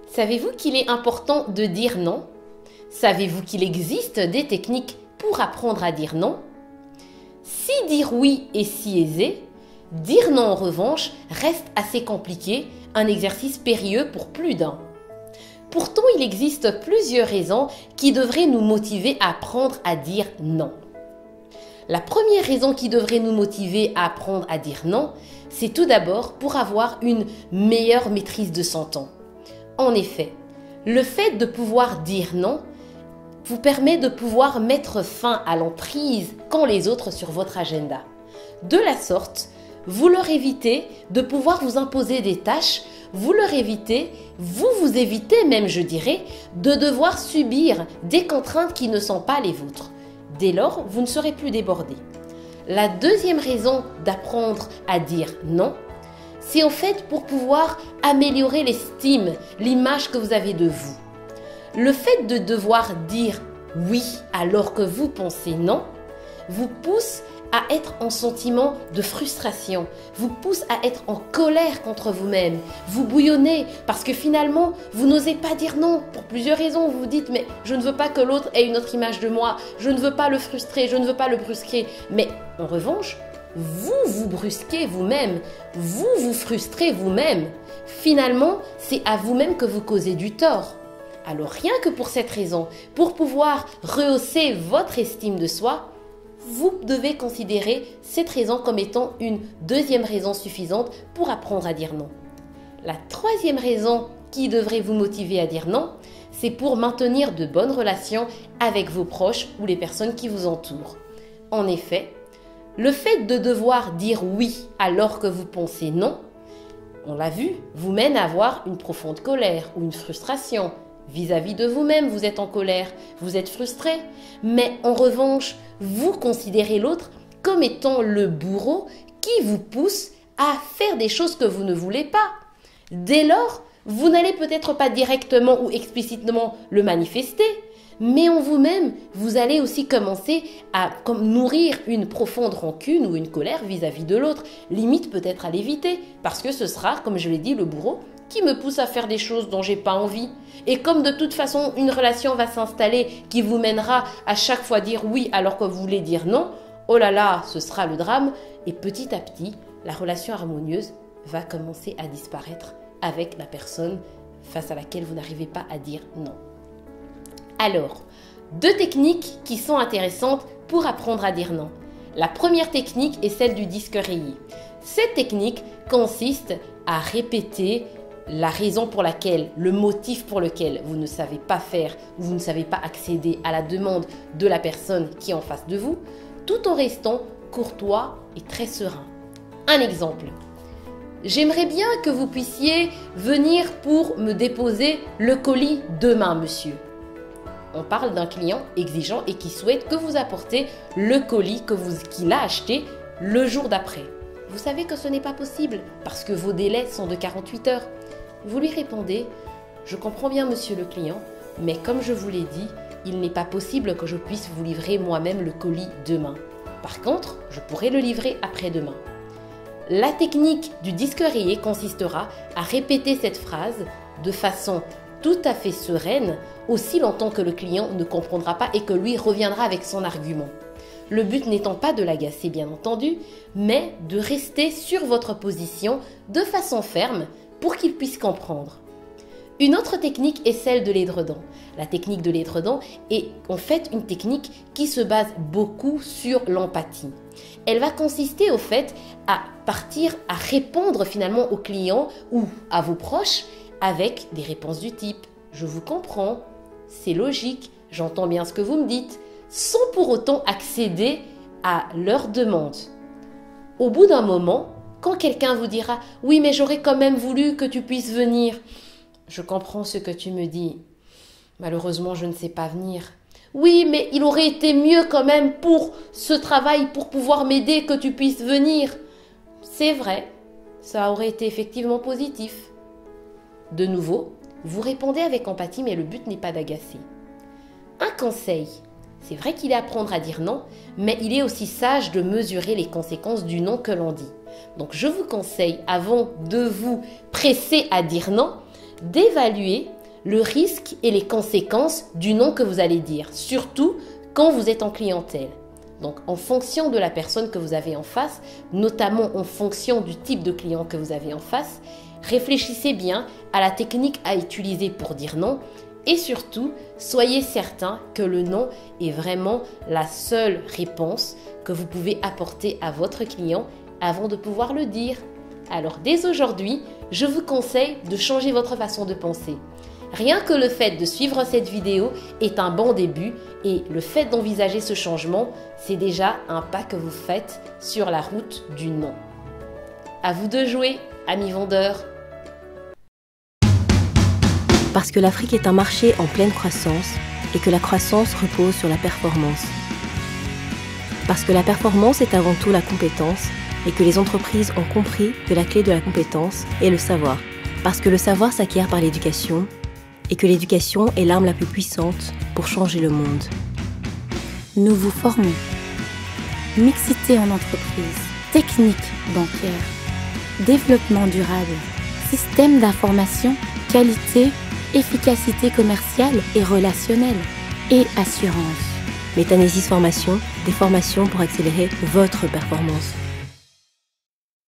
Savez-vous qu'il est important de dire non? Savez-vous qu'il existe des techniques pour apprendre à dire non? Si dire oui est si aisé, dire non en revanche reste assez compliqué, un exercice périlleux pour plus d'un. Pourtant, il existe plusieurs raisons qui devraient nous motiver à apprendre à dire non. La première raison qui devrait nous motiver à apprendre à dire non, c'est tout d'abord pour avoir une meilleure maîtrise de son temps. En effet, le fait de pouvoir dire non vous permet de pouvoir mettre fin à l'emprise qu'ont les autres sur votre agenda. De la sorte, vous leur évitez de pouvoir vous imposer des tâches, vous vous évitez même, je dirais, de devoir subir des contraintes qui ne sont pas les vôtres. Dès lors, vous ne serez plus débordé. La deuxième raison d'apprendre à dire non, c'est en fait pour pouvoir améliorer l'estime, l'image que vous avez de vous. Le fait de devoir dire oui alors que vous pensez non, vous pousse à être en sentiment de frustration, vous pousse à être en colère contre vous-même, vous bouillonnez parce que finalement, vous n'osez pas dire non pour plusieurs raisons. Vous vous dites, mais je ne veux pas que l'autre ait une autre image de moi, je ne veux pas le frustrer, je ne veux pas le brusquer. Mais en revanche, vous vous brusquez vous-même, vous vous frustrez vous-même. Finalement, c'est à vous-même que vous causez du tort. Alors rien que pour cette raison, pour pouvoir rehausser votre estime de soi, vous devez considérer cette raison comme étant une deuxième raison suffisante pour apprendre à dire non. La troisième raison qui devrait vous motiver à dire non, c'est pour maintenir de bonnes relations avec vos proches ou les personnes qui vous entourent. En effet, le fait de devoir dire oui alors que vous pensez non, on l'a vu, vous mène à avoir une profonde colère ou une frustration. Vis-à-vis de vous-même, vous êtes en colère, vous êtes frustré, mais en revanche, vous considérez l'autre comme étant le bourreau qui vous pousse à faire des choses que vous ne voulez pas. Dès lors, vous n'allez peut-être pas directement ou explicitement le manifester, mais en vous-même, vous allez aussi commencer à nourrir une profonde rancune ou une colère vis-à-vis de l'autre, limite peut-être à l'éviter, parce que ce sera, comme je l'ai dit, le bourreau qui me pousse à faire des choses dont j'ai pas envie. Et comme de toute façon, une relation va s'installer qui vous mènera à chaque fois dire oui alors que vous voulez dire non, oh là là, ce sera le drame. Et petit à petit, la relation harmonieuse va commencer à disparaître avec la personne face à laquelle vous n'arrivez pas à dire non. Alors, deux techniques qui sont intéressantes pour apprendre à dire non. La première technique est celle du disque rayé. Cette technique consiste à répéter la raison pour laquelle, le motif pour lequel vous ne savez pas faire ou vous ne savez pas accéder à la demande de la personne qui est en face de vous, tout en restant courtois et très serein. Un exemple. J'aimerais bien que vous puissiez venir pour me déposer le colis demain, monsieur. On parle d'un client exigeant et qui souhaite que vous apportez le colis qu'il a acheté le jour d'après. Vous savez que ce n'est pas possible parce que vos délais sont de 48 heures. Vous lui répondez « Je comprends bien monsieur le client, mais comme je vous l'ai dit, il n'est pas possible que je puisse vous livrer moi-même le colis demain. Par contre, je pourrai le livrer après-demain. » La technique du disque rayé consistera à répéter cette phrase de façon tout à fait sereine, aussi longtemps que le client ne comprendra pas et que lui reviendra avec son argument. Le but n'étant pas de l'agacer bien entendu, mais de rester sur votre position de façon ferme pour qu'il puisse comprendre. Une autre technique est celle de l'édredon. La technique de l'édredon est en fait une technique qui se base beaucoup sur l'empathie. Elle va consister au fait à partir à répondre finalement aux clients ou à vos proches avec des réponses du type « Je vous comprends, c'est logique, j'entends bien ce que vous me dites », sans pour autant accéder à leurs demandes. Au bout d'un moment, quand quelqu'un vous dira « Oui, mais j'aurais quand même voulu que tu puisses venir », je comprends ce que tu me dis. Malheureusement, je ne sais pas venir. Oui, mais il aurait été mieux quand même pour ce travail, pour pouvoir m'aider, que tu puisses venir. C'est vrai, ça aurait été effectivement positif. De nouveau, vous répondez avec empathie, mais le but n'est pas d'agacer. Un conseil, c'est vrai qu'il est à apprendre à dire non, mais il est aussi sage de mesurer les conséquences du non que l'on dit. Donc je vous conseille, avant de vous presser à dire non, d'évaluer le risque et les conséquences du non que vous allez dire, surtout quand vous êtes en clientèle. Donc, en fonction de la personne que vous avez en face, notamment en fonction du type de client que vous avez en face, réfléchissez bien à la technique à utiliser pour dire non et surtout, soyez certain que le non est vraiment la seule réponse que vous pouvez apporter à votre client avant de pouvoir le dire. Alors, dès aujourd'hui, je vous conseille de changer votre façon de penser. Rien que le fait de suivre cette vidéo est un bon début et le fait d'envisager ce changement, c'est déjà un pas que vous faites sur la route du non. À vous de jouer, amis vendeurs. Parce que l'Afrique est un marché en pleine croissance et que la croissance repose sur la performance. Parce que la performance est avant tout la compétence et que les entreprises ont compris que la clé de la compétence est le savoir. Parce que le savoir s'acquiert par l'éducation et que l'éducation est l'arme la plus puissante pour changer le monde. Nous vous formons. Mixité en entreprise, technique bancaire, développement durable, système d'information, qualité, efficacité commerciale et relationnelle et assurance. Metanesis Formation, des formations pour accélérer votre performance.